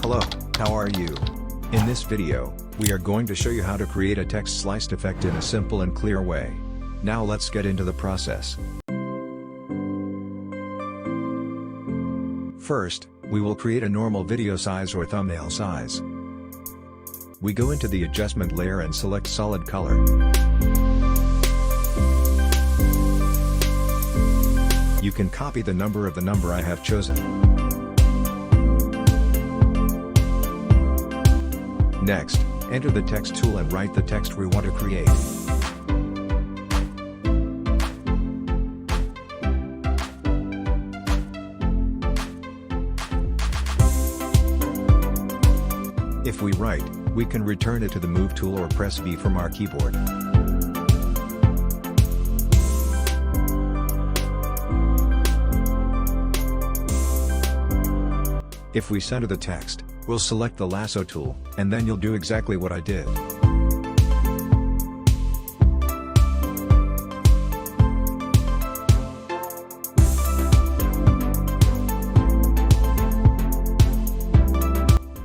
Hello, how are you? In this video, we are going to show you how to create a text sliced effect in a simple and clear way. Now let's get into the process. First, we will create a normal video size or thumbnail size. We go into the adjustment layer and select solid color. You can copy the number I have chosen. Next, enter the text tool and write the text we want to create. If we write, we can return it to the Move tool or press V from our keyboard. If we center the text, we'll select the lasso tool, and then you'll do exactly what I did.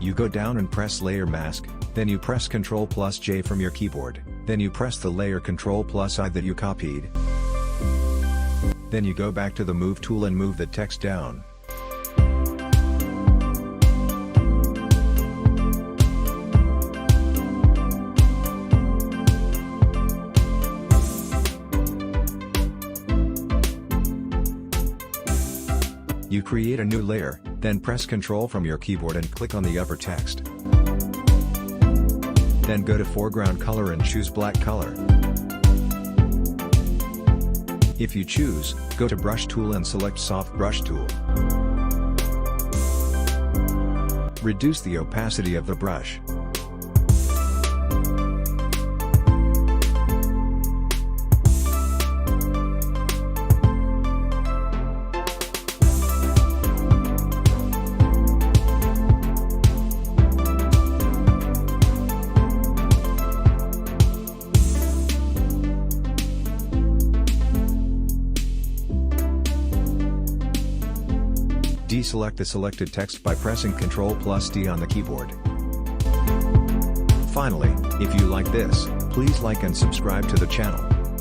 You go down and press Layer Mask, then you press Ctrl+J from your keyboard, then you press the layer Ctrl+I that you copied. Then you go back to the Move tool and move the text down. You create a new layer, then press Ctrl from your keyboard and click on the upper text. Then go to foreground color and choose black color. If you choose, go to brush tool and select soft brush tool. Reduce the opacity of the brush. Deselect the selected text by pressing Ctrl+D on the keyboard. Finally, if you like this, please like and subscribe to the channel.